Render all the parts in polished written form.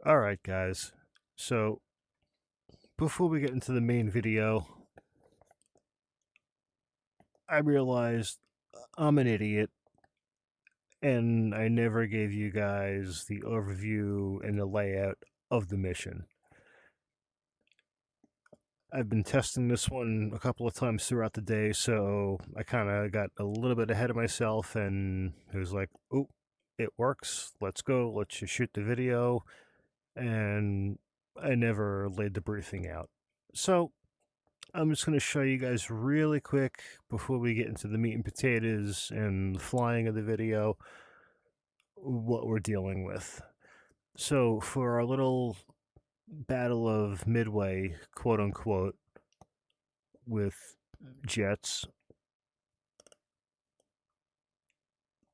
Alright guys, so before we get into the main video, I realized I'm an idiot and I never gave you guys the overview and the layout of the mission. I've been testing this one a couple of times throughout the day, so I kind of got a little bit ahead of myself and it was like, oh, it works, let's go, let's just shoot the video, and I never laid the briefing out. So I'm just going to show you guys really quick before we get into the meat and potatoes and the flying of the video what we're dealing with. So, for our little battle of Midway, quote unquote, with jets,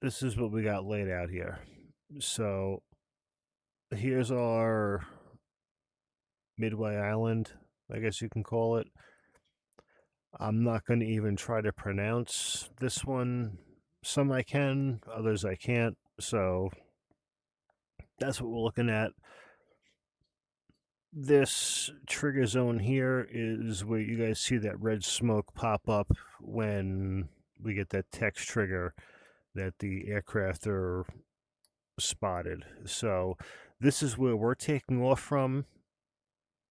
this is what we got laid out here. So, here's our Midway Island, I guess you can call it. I'm not going to even try to pronounce this one. Some I can, others I can't. So that's what we're looking at. This trigger zone here is where you guys see that red smoke pop up when we get that text trigger that the aircraft are spotted. So this is where we're taking off from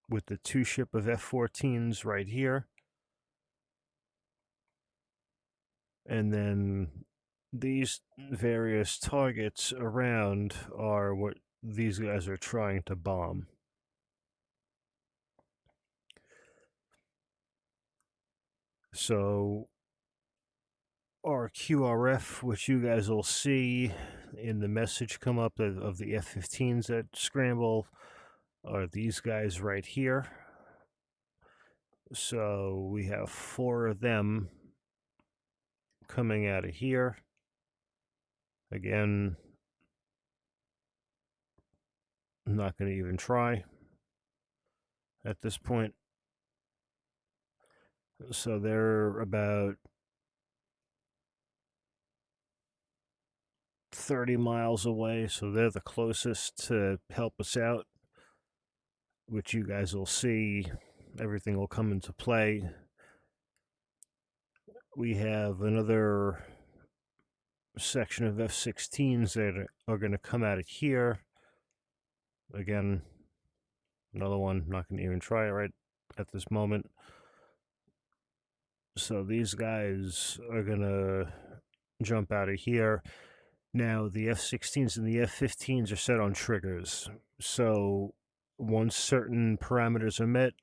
with the two ship of F-14s right here. And then these various targets around are what these guys are trying to bomb. So our QRF, which you guys will see in the message come up of the F-15s that scramble, are these guys right here. So we have 4 of them coming out of here. Again, I'm not going to even try at this point. So they're about 30 miles away, so they're the closest to help us out, which you guys will see. Everything will come into play. We have another section of F-16s that are going to come out of here. Again, another one, not going to even try it right at this moment. So these guys are going to jump out of here. Now, the F-16s and the F-15s are set on triggers. So once certain parameters are met,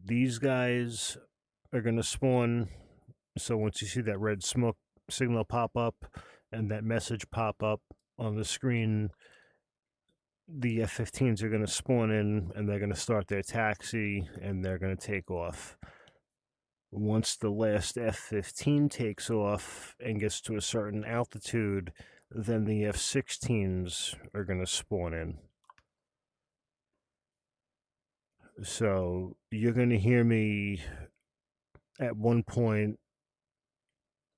these guys are going to spawn. So once you see that red smoke signal pop up and that message pop up on the screen, the F-15s are going to spawn in and they're going to start their taxi and they're going to take off. Once the last F-15 takes off and gets to a certain altitude, then the F-16s are going to spawn in. So you're going to hear me at one point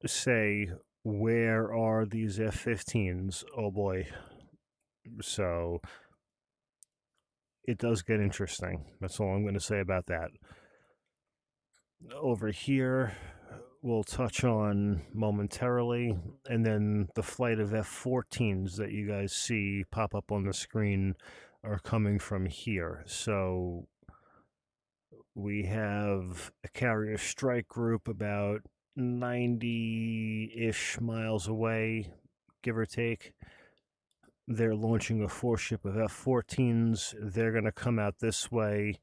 say, where are these F-15s? Oh boy. So it does get interesting. That's all I'm going to say about that. Over here, we'll touch on momentarily, and then the flight of F-14s that you guys see pop up on the screen are coming from here. So we have a carrier strike group about 90-ish miles away, give or take. They're launching a 4-ship of F-14s. They're going to come out this way,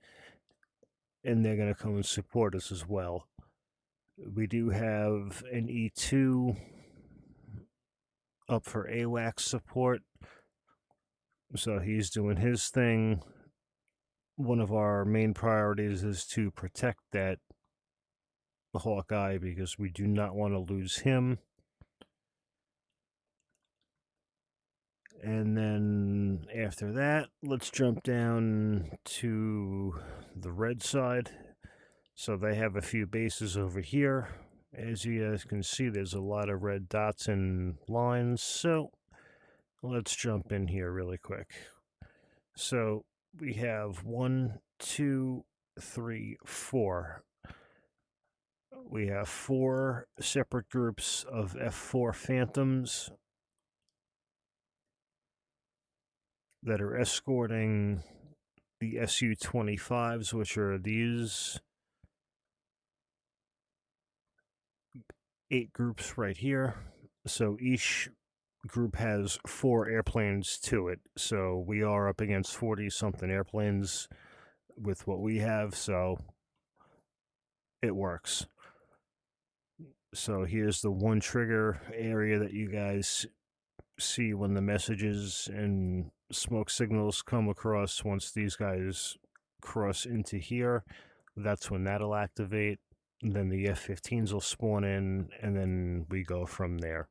and they're going to come and support us as well. We do have an E2 up for AWACS support, so he's doing his thing. One of our main priorities is to protect that Hawkeye because we do not want to lose him. And then after that, let's jump down to the red side. So they have a few bases over here. As you guys can see, there's a lot of red dots and lines. So let's jump in here really quick. So we have 1, 2, 3, 4. We have 4 separate groups of F-4 Phantoms that are escorting the Su-25s, which are these 8 groups right here. So each group has 4 airplanes to it. So we are up against 40-something airplanes with what we have, so it works. So here's the one trigger area that you guys see when the messages and smoke signals come across. Once these guys cross into here, that's when that'll activate. And then the F-15s will spawn in, and then we go from there.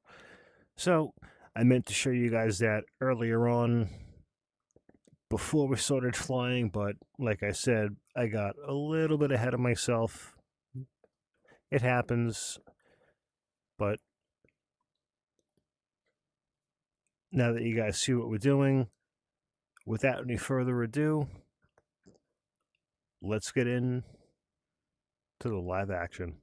So I meant to show you guys that earlier on before we started flying, but like I said, I got a little bit ahead of myself. It happens, but now that you guys see what we're doing, without any further ado, let's get in to the live action.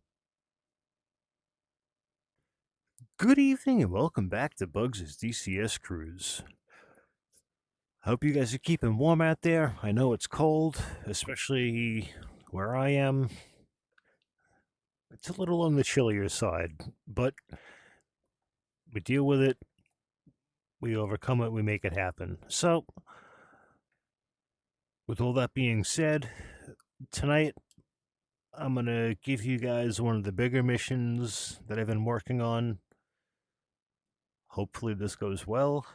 Good evening and welcome back to Bugs' DCS Cruise. Hope you guys are keeping warm out there. I know it's cold, especially where I am. It's a little on the chillier side, but we deal with it, we overcome it, we make it happen. So, with all that being said, tonight I'm going to give you guys one of the bigger missions that I've been working on. Hopefully this goes well.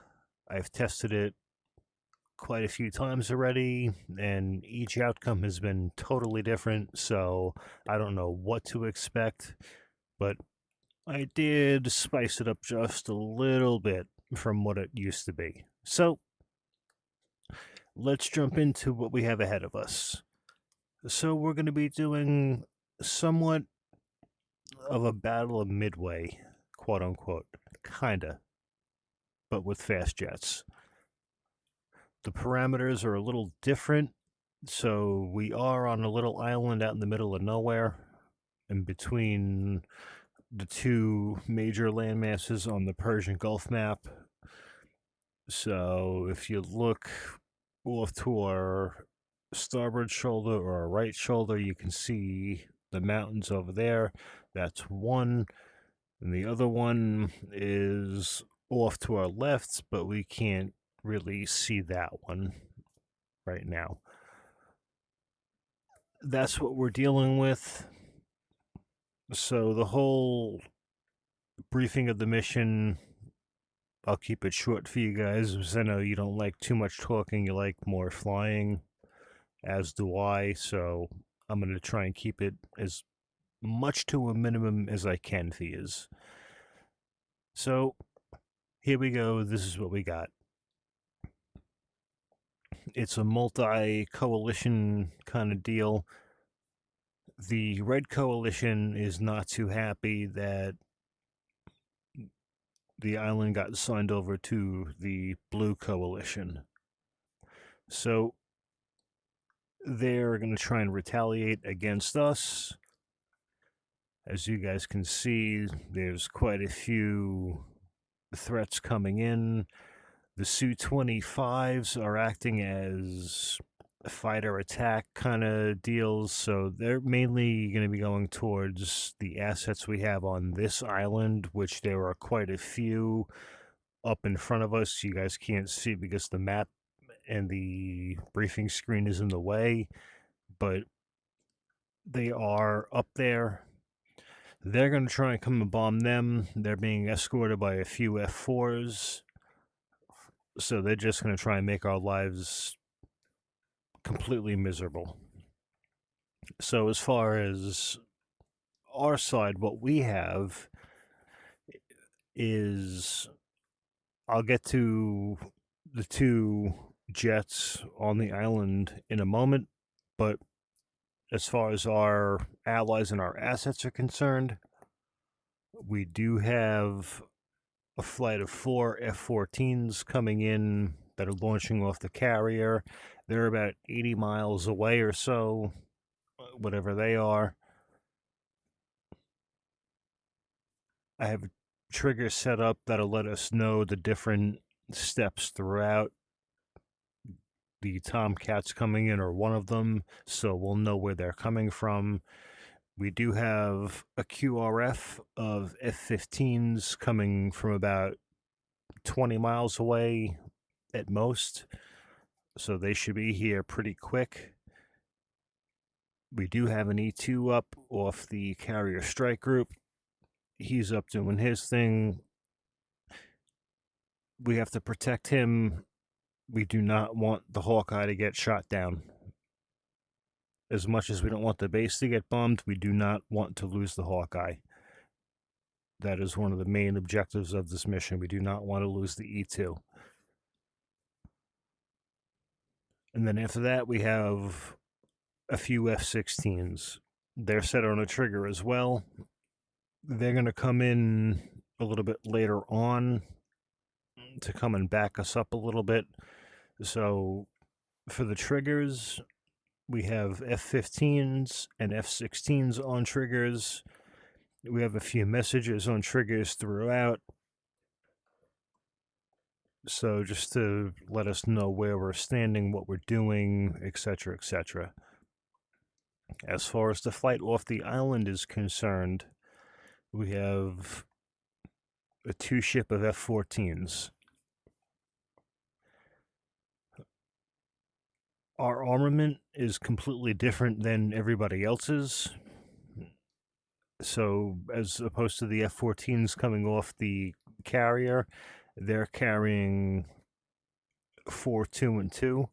I've tested it quite a few times already, and each outcome has been totally different, so I don't know what to expect, but I did spice it up just a little bit from what it used to be. So, let's jump into what we have ahead of us. So we're going to be doing somewhat of a battle of Midway, quote unquote, kinda, but with fast jets. The parameters are a little different, so we are on a little island out in the middle of nowhere, in between the 2 major landmasses on the Persian Gulf map. So if you look off to our starboard shoulder or our right shoulder, you can see the mountains over there. That's one. And the other one is off to our left, but we can't really see that one right now. That's what we're dealing with. So the whole briefing of the mission, I'll keep it short for you guys, because I know you don't like too much talking, you like more flying, as do I, so I'm going to try and keep it as much to a minimum as I can for you. So, here we go, this is what we got. It's a multi-coalition kind of deal. The Red Coalition is not too happy that the island got signed over to the Blue Coalition. So they're going to try and retaliate against us. As you guys can see, there's quite a few threats coming in. The Su-25s are acting as fighter attack kind of deals, so they're mainly going to be going towards the assets we have on this island, which there are quite a few up in front of us. You guys can't see because the map and the briefing screen is in the way, but they are up there. They're going to try and come and bomb them. They're being escorted by a few F-4s, so they're just going to try and make our lives completely miserable. So as far as our side, what we have is, I'll get to the 2 jets on the island in a moment, but as far as our allies and our assets are concerned, we do have a flight of 4 F-14s coming in that are launching off the carrier. They're about 80 miles away or so, whatever they are. I have triggers set up that'll let us know the different steps throughout. The Tomcats coming in are one of them, so we'll know where they're coming from. We do have a QRF of F-15s coming from about 20 miles away at most, so they should be here pretty quick. We do have an E-2 up off the carrier strike group. He's up doing his thing. We have to protect him. We do not want the Hawkeye to get shot down. As much as we don't want the base to get bombed, we do not want to lose the Hawkeye. That is one of the main objectives of this mission. We do not want to lose the E-2. And then after that, we have a few F-16s. They're set on a trigger as well. They're going to come in a little bit later on to come and back us up a little bit. So for the triggers, we have F-15s and F-16s on triggers. We have a few messages on triggers throughout. So just to let us know where we're standing, what we're doing, etc., etc. As far as the flight off the island is concerned, we have a 2-ship of F-14s. Our armament is completely different than everybody else's. So as opposed to the F-14s coming off the carrier, they're carrying 4, 2, and 2.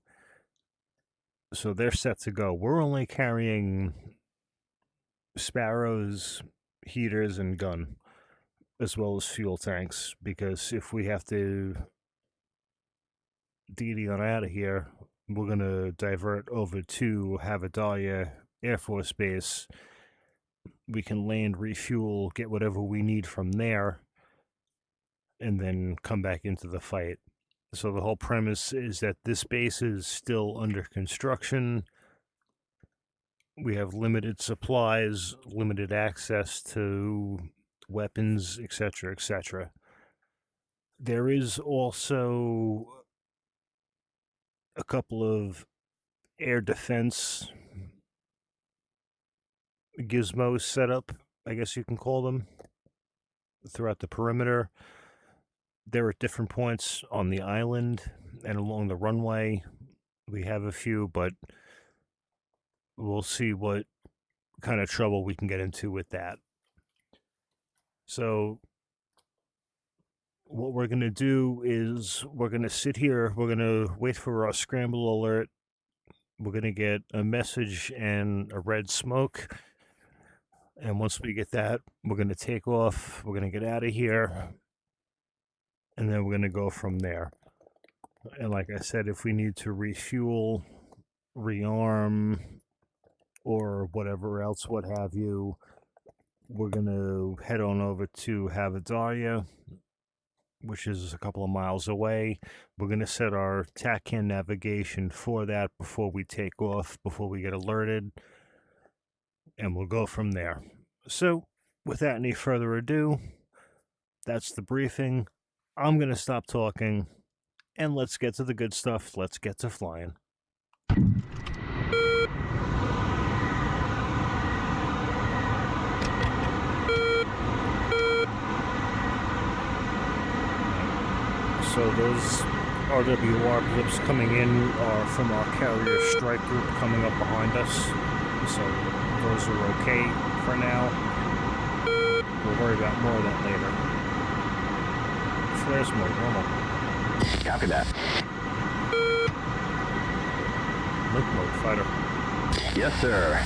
So they're set to go. We're only carrying Sparrows, heaters, and gun, as well as fuel tanks, because if we have to DD on out of here, we're going to divert over to Havadalia Air Force Base. We can land, refuel, get whatever we need from there, and then come back into the fight. So the whole premise is that this base is still under construction. We have limited supplies, limited access to weapons, etc., etc. There is also a couple of air defense gizmos set up, I guess you can call them, throughout the perimeter. They're at different points on the island and along the runway. We have a few, but we'll see what kind of trouble we can get into with that. So what we're going to do is we're going to sit here. We're going to wait for our scramble alert. We're going to get a message and a red smoke. And once we get that, we're going to take off. We're going to get out of here. And then we're going to go from there. And like I said, if we need to refuel, rearm, or whatever else, what have you, we're going to head on over to Havadalia, which is a couple of miles away. We're going to set our TACAN navigation for that before we take off, before we get alerted, and we'll go from there. So, without any further ado, that's the briefing. I'm going to stop talking, and let's get to the good stuff. Let's get to flying. So those RWR blips coming in are from our carrier strike group coming up behind us. So those are okay for now. We'll worry about more of that later. Flares mode, normal. Copy that. Link mode, fighter. Yes, sir.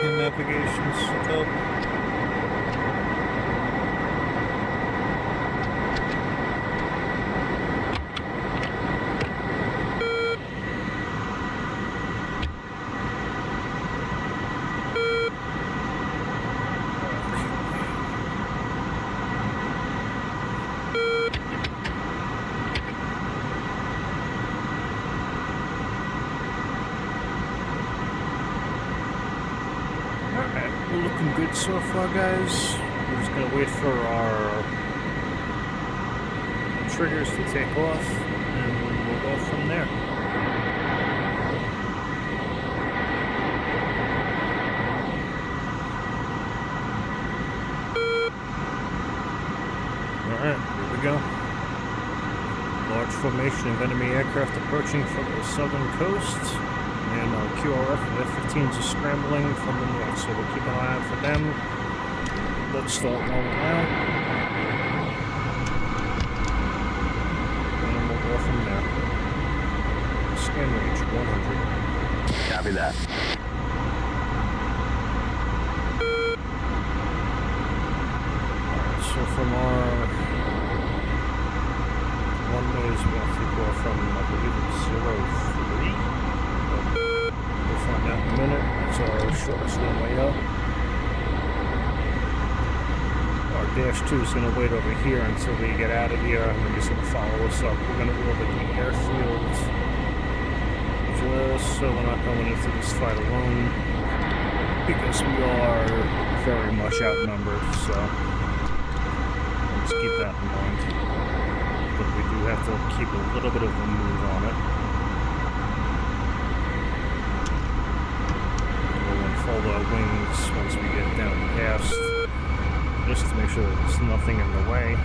Navigation set up. We're looking good so far, guys. We're just gonna wait for our triggers to take off, and we'll go from there. Alright, here we go. Large formation of enemy aircraft approaching from the southern coast, and our QRF and F-14s are scrambling from the north, so we'll keep an eye out for them. Let's start rolling out, and we'll go from there. Scan range 100. Copy that. Alright, so from our runways, we'll have to go from, I believe it's 03. We'll find out in a minute. That's our shortest runway up. Our Dash 2 is going to wait over here until we get out of here, and they're just going to follow us up. We're going to orbit the airfield just so we're not going into this fight alone, because we are very much outnumbered, so let's keep that in mind. But we do have to keep a little bit of a move on it. We'll unfold our wings once we get down past, just to make sure that there's nothing in the way.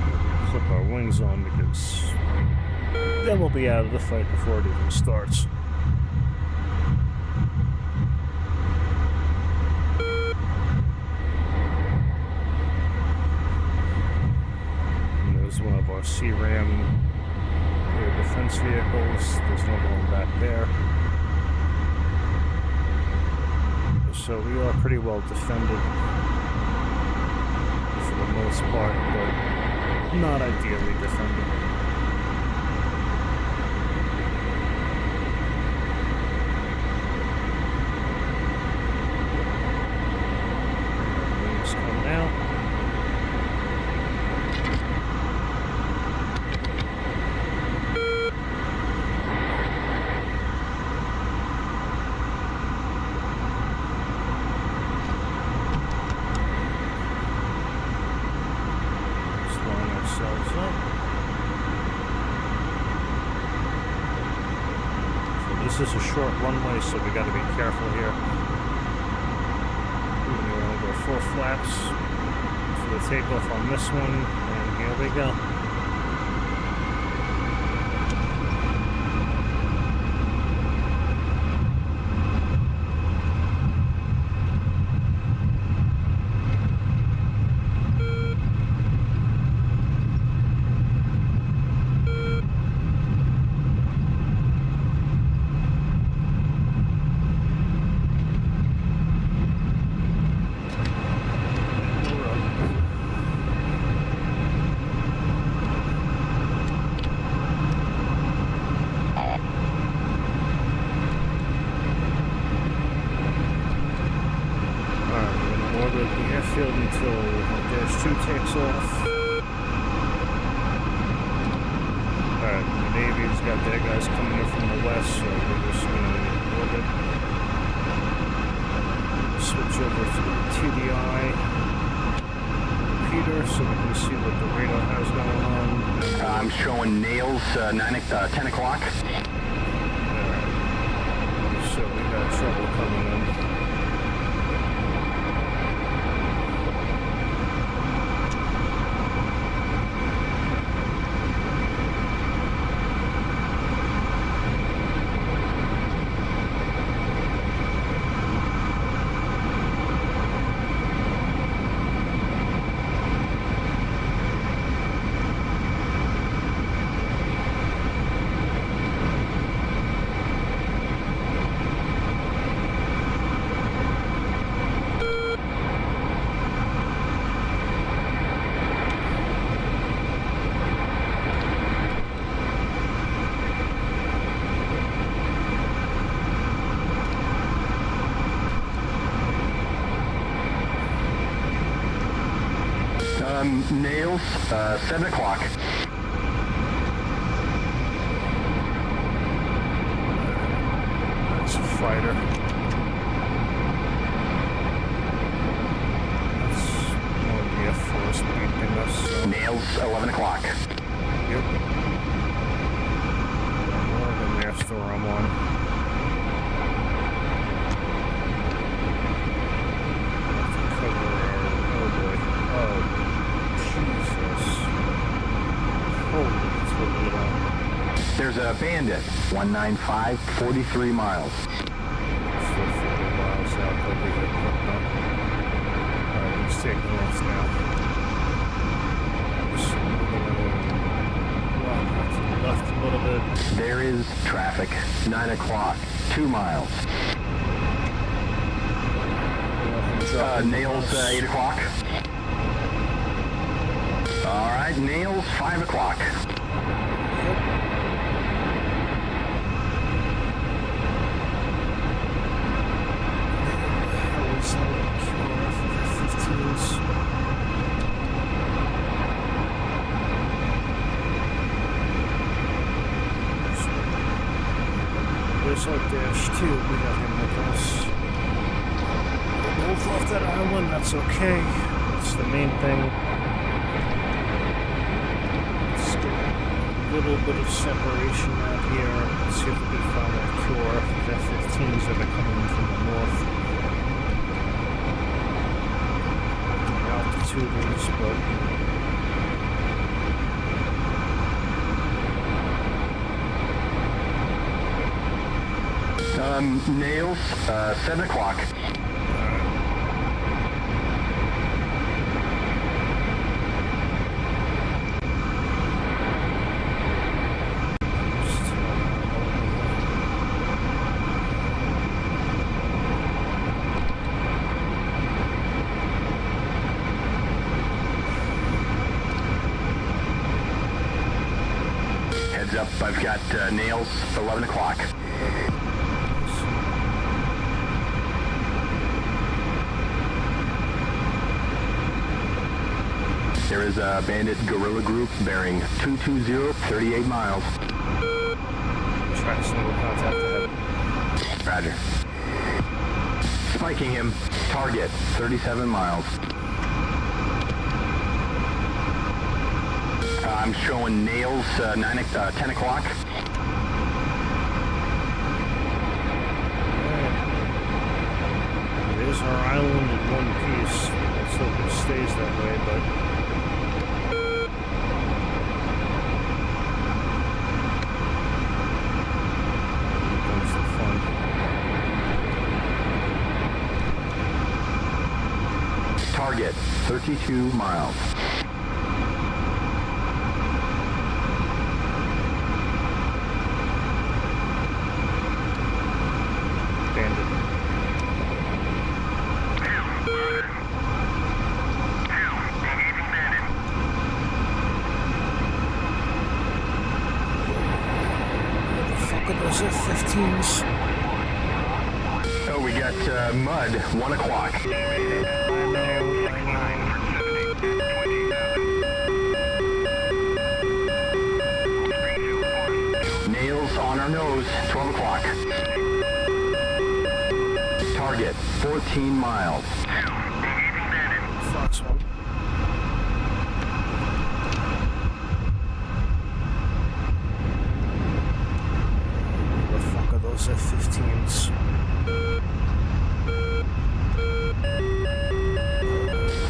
We'll clip our wings on, because then we'll be out of the fight before it even starts. And there's one of our C-RAM air defense vehicles. There's another one back there. So we are pretty well defended for the most part, but not ideally defended. Wings coming out. This is a short runway, so we got to be careful here. We want to go full flaps for the takeoff on this one, and here we go. Until Dash 2 takes off. Alright, the Navy's got their guys coming in from the west, so we're just going to orbit. Switch over to the TDI repeater so we can see what the radar has going on. I'm showing nails 10 o'clock. Alright, so we got trouble coming in. Nails 7 o'clock. That's a fighter. Nails, 11 o'clock. Yep. More than their store I'm on. Cover our... Oh boy. Oh, Jesus. Holy Toledo. There's a Bandit, 195, 43 miles. Still 40 miles out, but they get hooked up. Alright, he's taking off now. Left a little bit. There is traffic, 9 o'clock, 2 miles. Nails, 8 o'clock. All right, Nails, 5 o'clock. There's our dash 2. We got him with us. Both off that island, that's okay. That's the main thing. Let's get a little bit of separation out here. Let's see if we can find that cure. The F-14s that are coming in from the north. The altitude is, but... Nails, 7 o'clock. Heads up, I've got Nails, 11 o'clock. There is a Bandit guerrilla group bearing 220, 38 miles. Try to single contact ahead. Roger. Spiking him. Target, 37 miles. I'm showing Nails, 10 o'clock. It is our island in one piece. Let's hope it stays that way, but... Here comes the fun. Target, 32 miles. Bandit. What the fuck are those F-15s? Oh, we got Mud, 1 o'clock. I know. Nails on our nose, 12 o'clock. Target, 14 miles. Foxhole. What the fuck are those F-15s?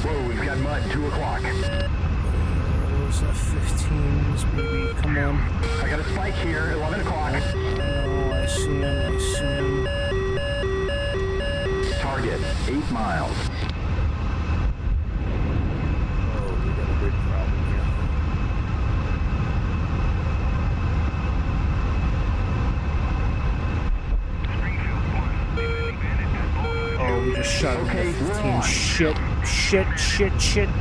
Whoa, we've got Mud, 2 o'clock. Those F-15s, baby, come on. I got a spike here, 11 o'clock. I know, I see him. Target, 8 miles. Oh, we got a big problem here. Oh, we just shot Okay, an we're F-15. on. Shit.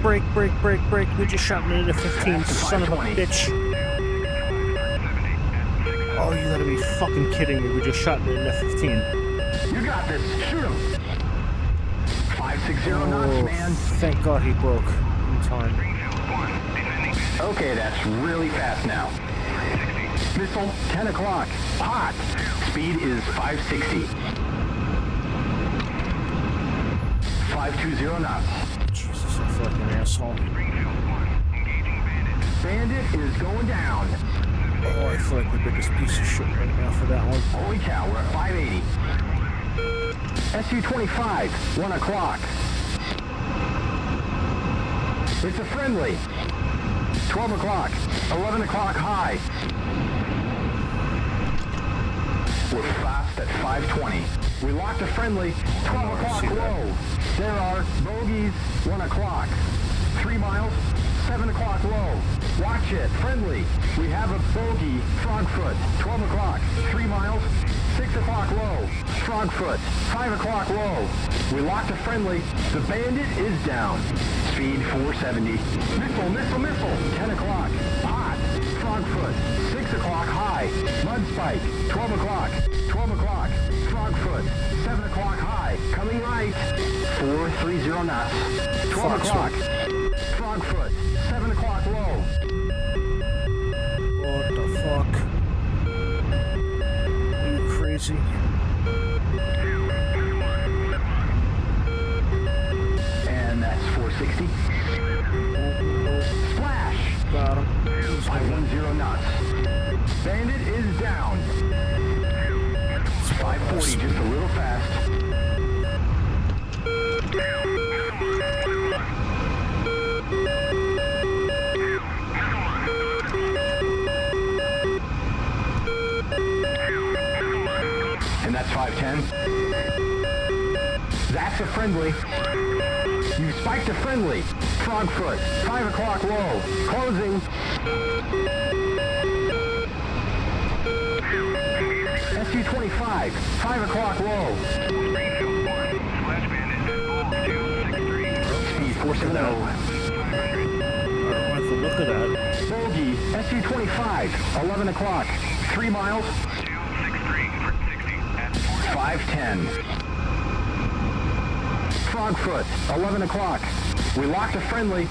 Break. We just shot an F-15. Son of a bitch. Oh, you gotta be fucking kidding me. We just shot an F-15. You got this. Shoot him. 560 knots, Oh, man. thank God he broke in time. Okay, that's really fast now. Missile, 10 o'clock. Hot. Speed is 560. 520 knots. Jesus, I feel like an asshole. Bandit is going down. Oh, I feel like the biggest piece of shit right now for that one. Holy cow, we're at 580. SU-25, 1 o'clock. It's a friendly. 12 o'clock, 11 o'clock high. We're fast at 520. We locked a friendly, 12 o'clock low. There are bogeys, 1 o'clock. 3 miles, 7 o'clock low. Watch it, friendly. We have a bogey, Frogfoot, 12 o'clock. 3 miles, 6 o'clock low. Frogfoot, 5 o'clock low. We locked a friendly. The Bandit is down. Speed 470. Missile, missile, missile. 10 o'clock. Hot. Frogfoot. 6 o'clock high. Mud spike. 12 o'clock. 12 o'clock. Frogfoot. 7 o'clock high. Coming right. 430 knots. 12 o'clock. Frogfoot. 7 o'clock low. What the fuck? Are you crazy? And that's 460. Splash! Got him. 510 knots. Bandit is down. 540, just a little fast. And that's 510. That's a friendly. You spiked a friendly. Frogfoot, 5 o'clock low. Closing. SU-25, 5 o'clock low. Speed 470. I don't like the look of that. Bogey, SU-25, 11 o'clock. 3 miles. 510. Frogfoot, 11 o'clock. We locked a friendly.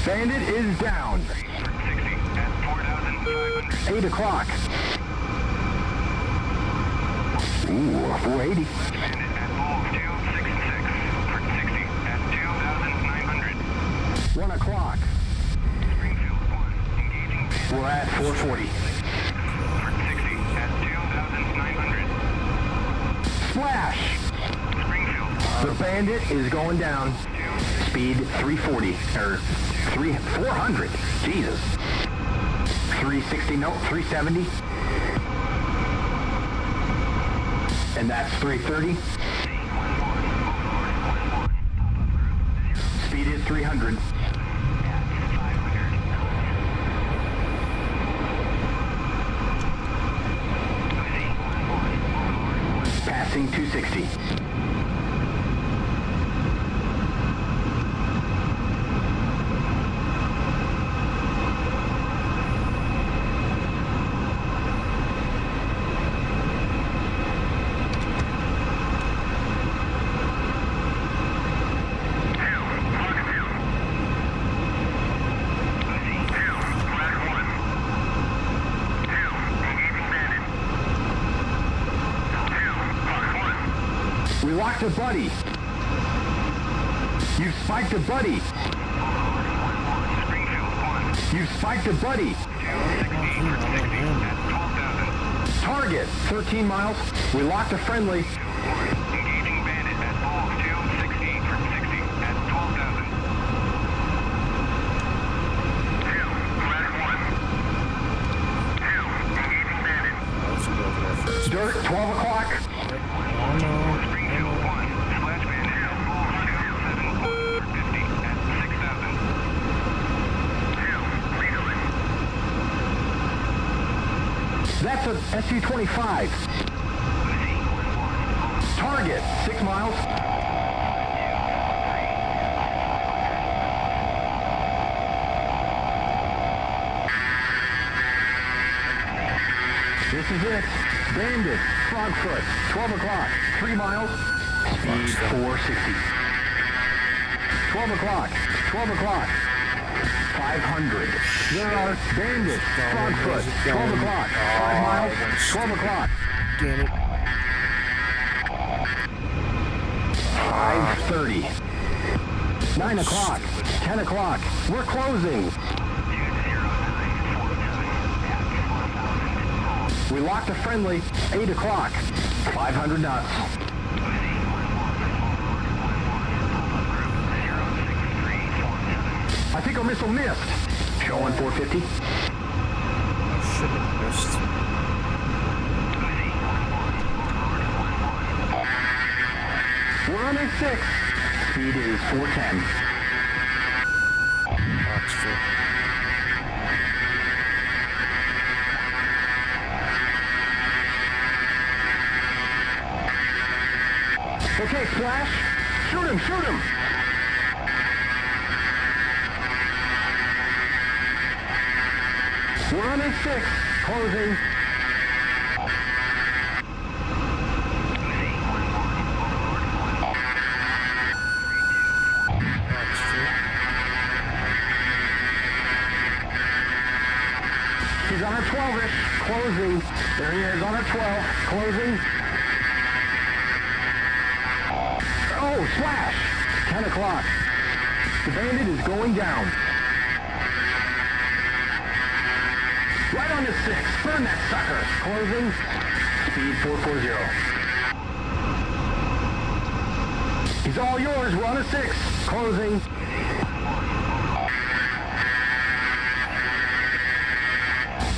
Bandit is down. 8 o'clock. Ooh, 480. 1 o'clock. We're at 440. Splash! The Bandit is going down. Speed 340, or 400. Jesus. 360, no, 370. And that's 330. Speed is 300. Passing 260. We locked a buddy. You spiked a buddy. You spiked a buddy. Target, 13 miles. We locked a friendly. Engaging Bandit at Bull 260 for 60 at 12,000. 2, flag 1. 2, engaging Bandit. Dirt, 12 o'clock. Springfield 1, Splash Bandit at Bull 271 for 50 at 6,000. 2, redoing. That's a SU-25. Target, 6 miles. This is it. Bandit, Frogfoot, 12 o'clock, 3 miles. Speed 460. 12 o'clock, 12 o'clock. 500. There are Bandit, Frogfoot, 12 o'clock, 5 miles, 12 o'clock. Damn it. 5:30. 9 o'clock, 10 o'clock. We're closing. We locked a friendly, 8 o'clock, 500 knots. I think our missile missed. Showing 450. I should have missed. We're on a 6. Speed is 410. That's true. Okay, Splash. Shoot him, shoot him. We're on a 6. Closing. That's true. He's on our 12-ish. Closing. There he is on our 12. Closing. Oh, Splash. 10 o'clock. The Bandit is going down. Right on the 6. Burn that sucker. Closing. Speed 440. He's all yours. We're on a 6. Closing.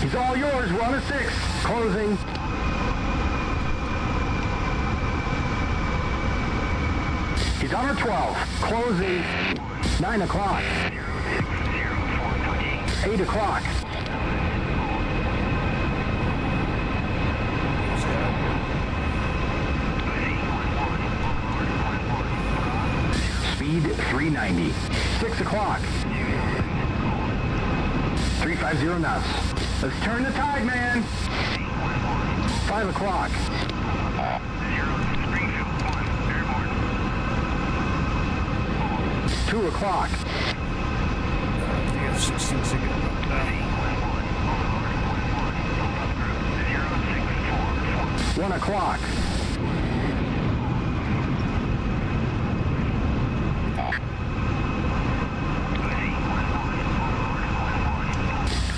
He's all yours. We're on a 6. Closing. He's on our 12. Closing. 9 o'clock. 8 o'clock. Speed 390. 6 o'clock. 350 knots. Let's turn the tide, man. 5 o'clock. 2 o'clock. The F-16's again. 1 o'clock.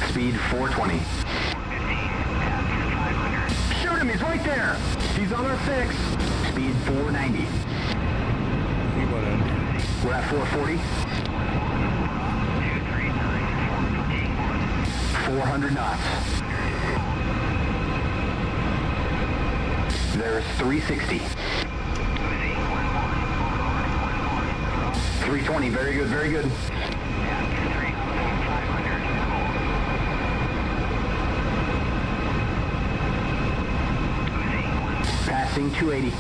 Speed 420. Shoot him, he's right there. He's on our 6. Speed 490. He went in. We're at 440. 400 knots. There's 360. 320, very good, very good. Passing 280.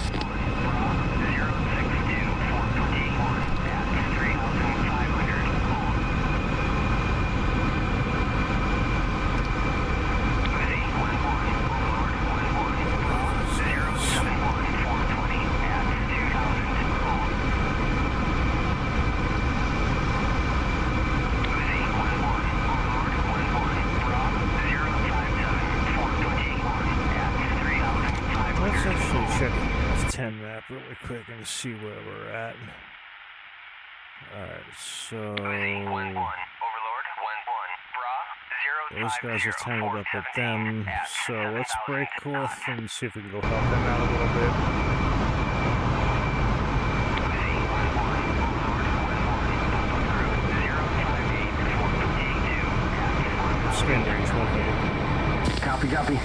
Let's actually check the F-10 map really quick and see where we're at. Alright, so... Those guys are tangled up with them, so let's break off and see if we can go help them out a little bit. Screen range 100. Copy, copy.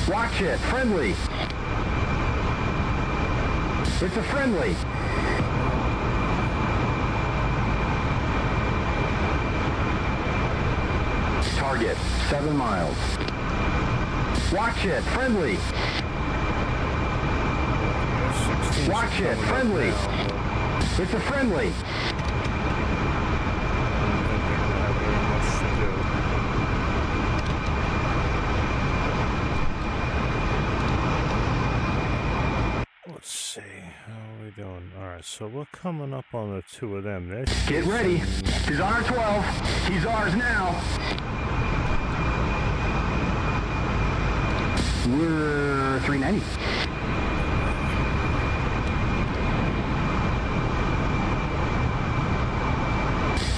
Watch it, friendly. It's a friendly. Target, 7 miles. Watch it, friendly. Watch it, friendly. It's a friendly. one. All right, so we're coming up on the two of them. Get ready. He's on our 12. He's ours now. We're 390.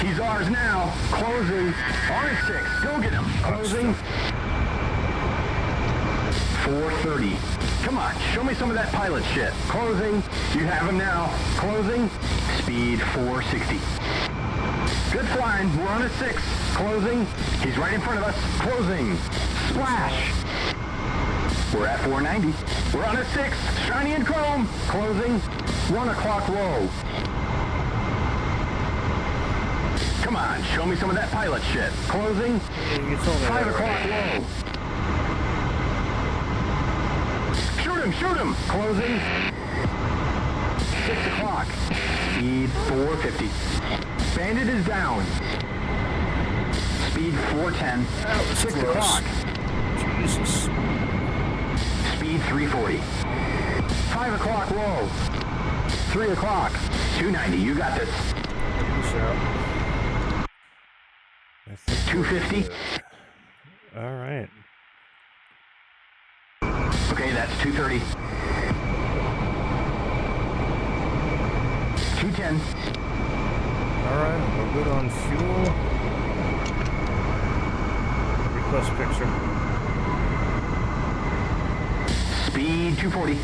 He's ours now. Closing. On his 6. Go get him. Closing. 430. Come on, show me some of that pilot shit. Closing. You have him now. Closing. Speed 460. Good flying. We're on a 6. Closing. He's right in front of us. Closing. Splash. We're at 490. We're on a 6. Shiny and chrome. Closing. 1 o'clock low. Come on, show me some of that pilot shit. Closing. 5 o'clock low. Shoot him! Closing. 6 o'clock. Speed 450. Bandit is down. Speed 410. 6 o'clock. Jesus. Speed 340. 5 o'clock low. 3 o'clock. 290. You got this. 250. All right. Okay, that's 230. 210. Alright, we're good on fuel. Request picture. Speed 240.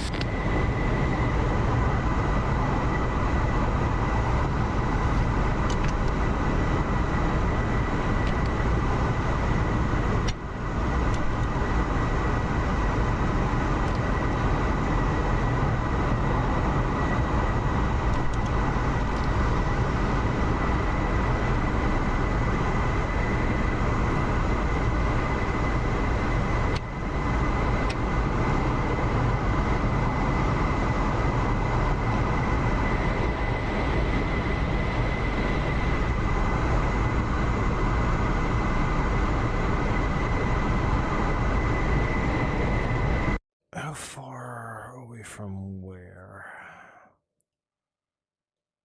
How far are we from where?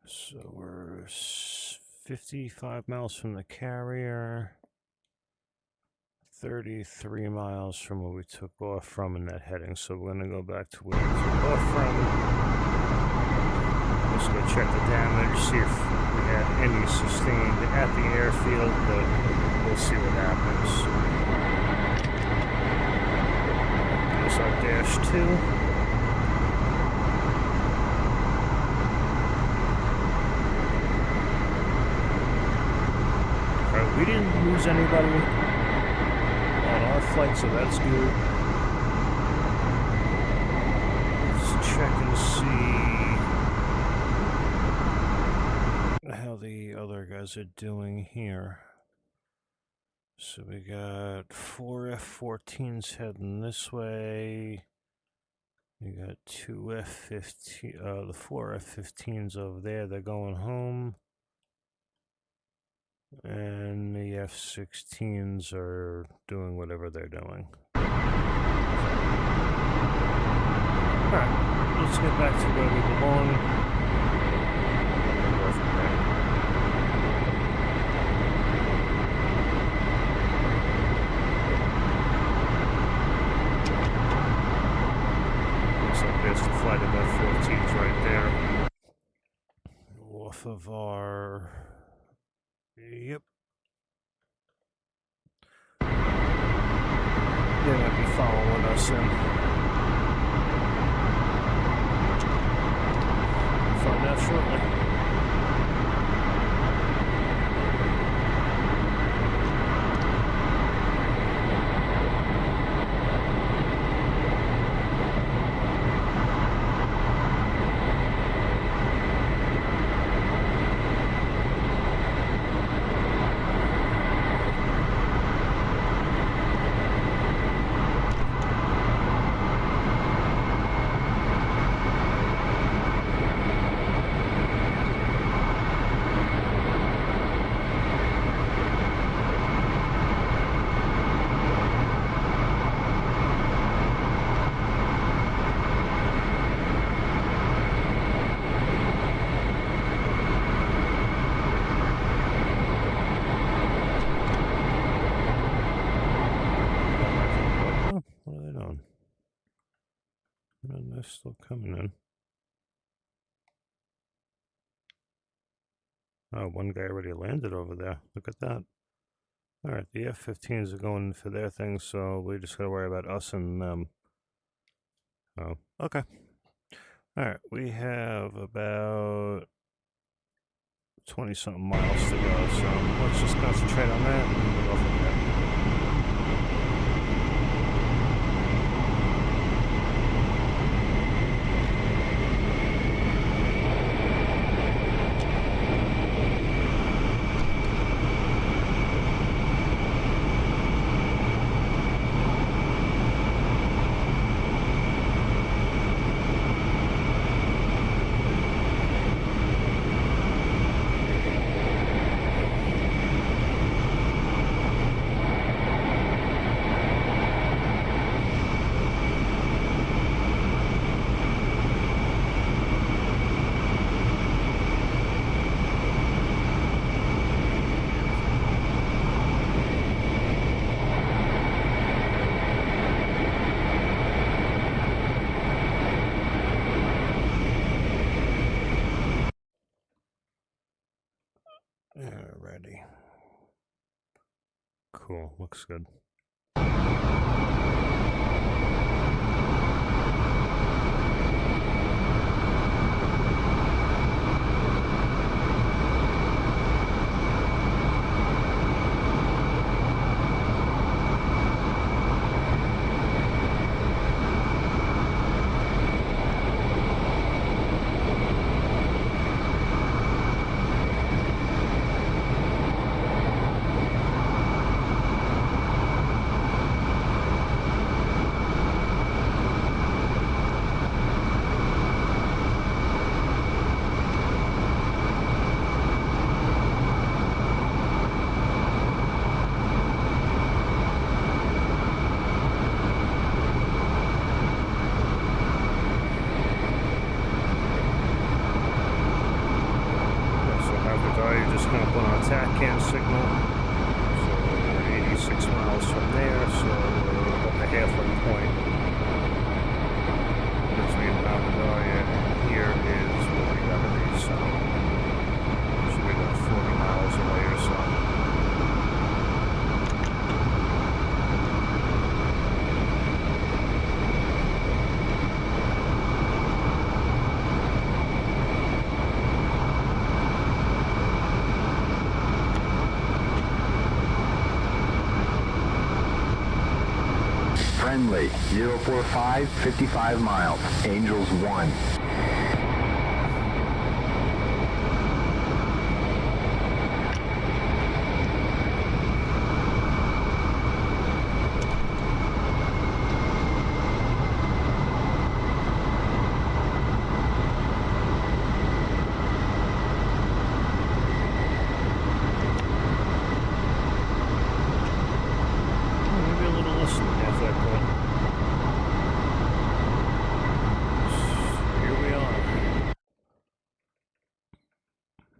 So we're 55 miles from the carrier, 33 miles from where we took off from in that heading. So we're going to go back to where we took off from. Let's go check the damage, see if we had any sustained at the airfield, but we'll see what happens. There's our dash 2. Alright, we didn't lose anybody on our flight, so that's good. Let's check and see how the other guys are doing here. So we got 4 F-14s heading this way. We got 2 F-15, the 4 F-15s over there, they're going home. And the F-16s are doing whatever they're doing. Alright, let's get back to where we belong. And we'll go from there. Looks like there's the flight of F-14s right there. Off of our... Yep. They might be following us in. We'll find out shortly. And they're still coming in. Oh, one guy already landed over there. Look at that. All right, the F-15s are going for their thing, so we just got to worry about us and them. Oh, okay. All right, we have about 20-something miles to go, so let's just concentrate on that and we'll go from there. Alrighty. Cool, looks good. TACAN signal, so we're 86 miles from there, so we're at the halfway point between Nagoya and here is where we gotta be, so should be about 40 miles away or so. Friendly, 045, 55 miles, Angels 1. Maybe a little less than half that point. Here we are.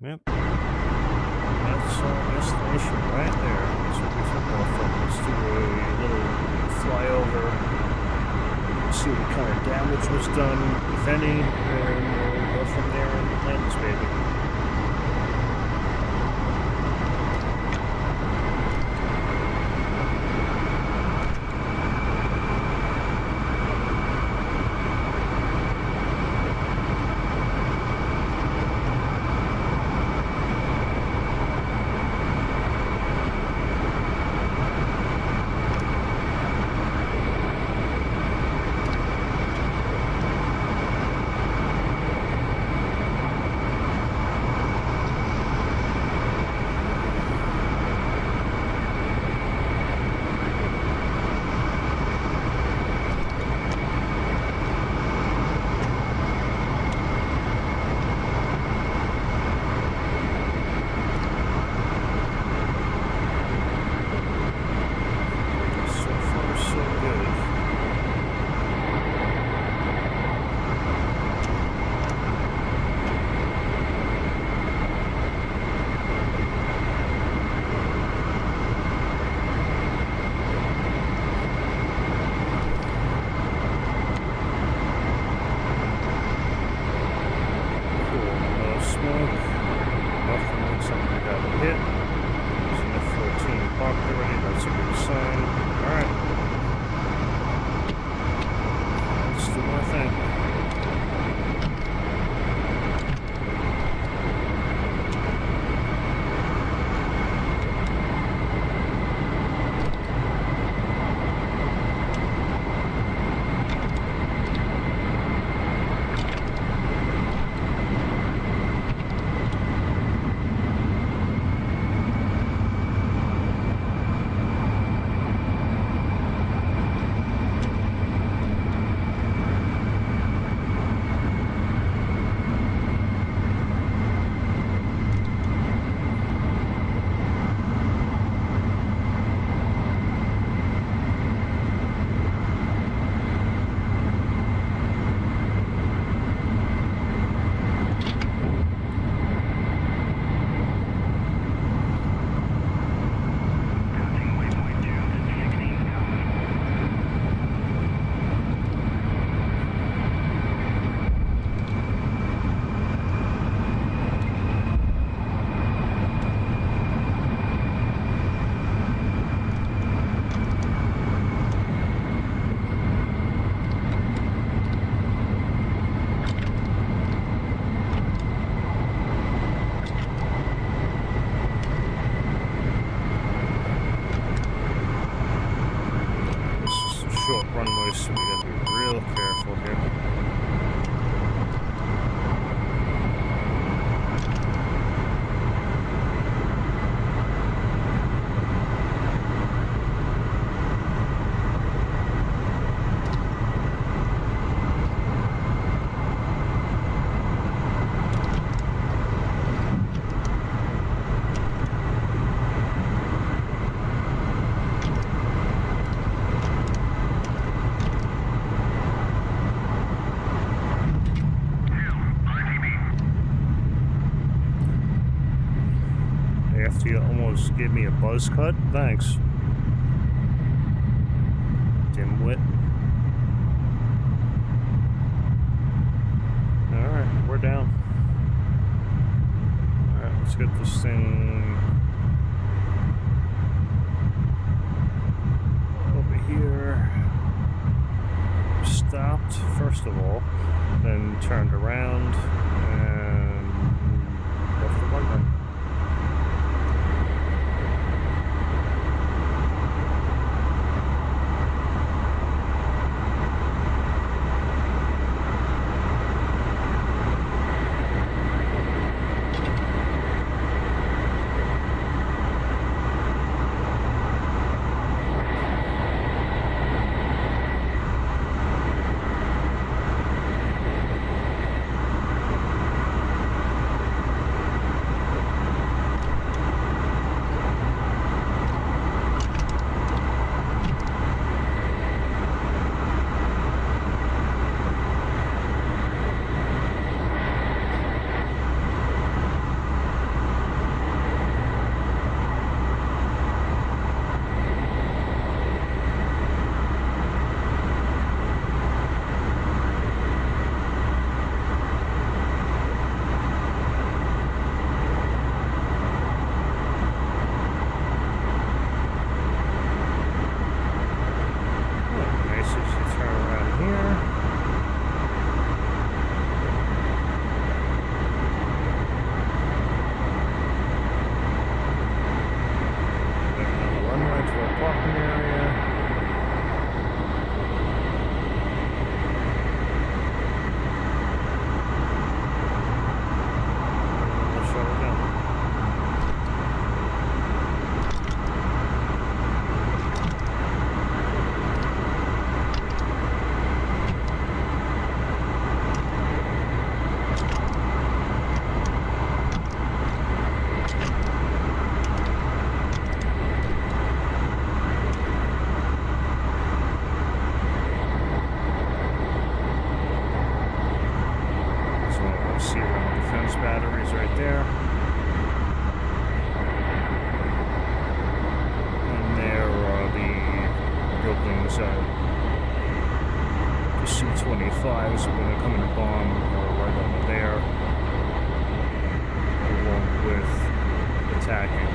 Yep. That's our destination right there. That's what we took off from. Let's do a little flyover. See what kind of damage was done, if any, and we'll go from there and land this baby. thing. Short runway, so we gotta be real careful here. After you almost gave me a buzz cut, thanks. Dimwit. Alright, we're down. Alright, let's get this thing over here. Stopped, first of all, then turned around and left the runway. batteries right there. And there are the buildings. The C-25s are going to come in a bomb right over there, along with attacking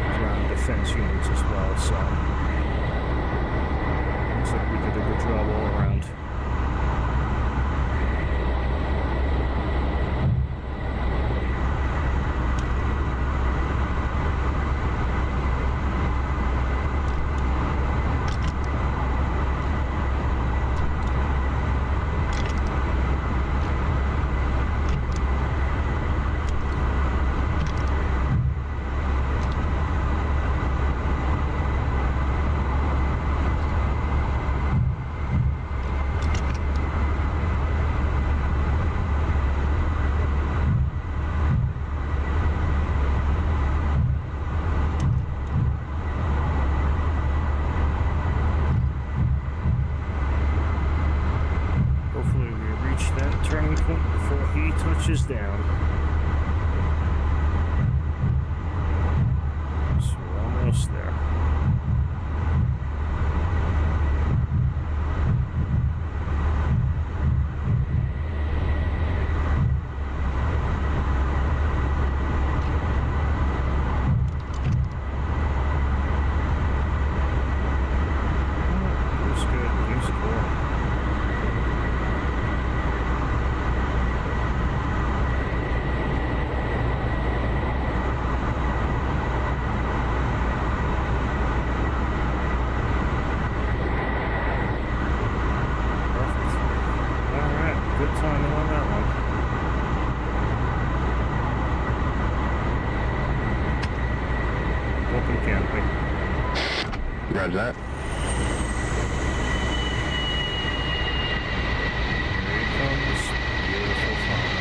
the ground defense units as well. So looks like we did a good job all around. inches down. So we're almost there. Roger that. Here he comes. Beautiful farm.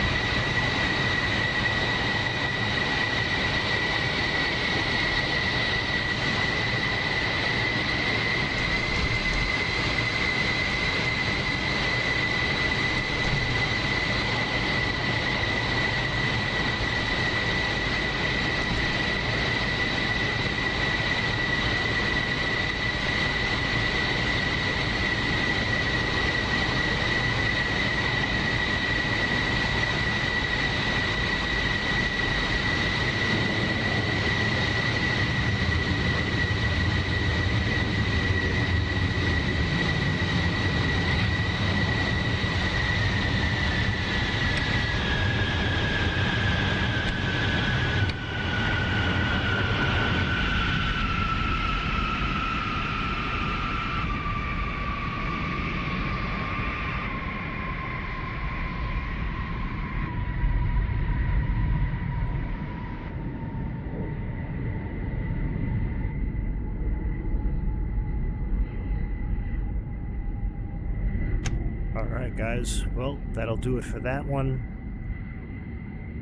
Alright guys, well, that'll do it for that one.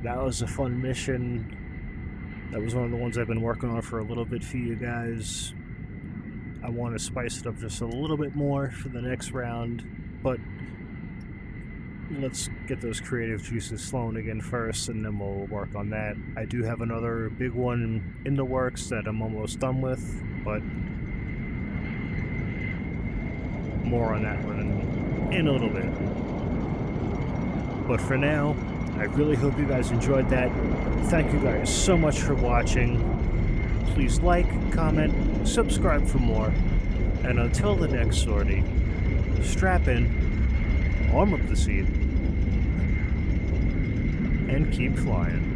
That was a fun mission. That was one of the ones I've been working on for a little bit for you guys. I want to spice it up just a little bit more for the next round, but let's get those creative juices flowing again first, and then we'll work on that. I do have another big one in the works that I'm almost done with, but more on that one in a little bit. But for now, I really hope you guys enjoyed that. Thank you guys so much for watching. Please like, comment, subscribe for more. And until the next sortie, strap in, arm up the seat, and keep flying.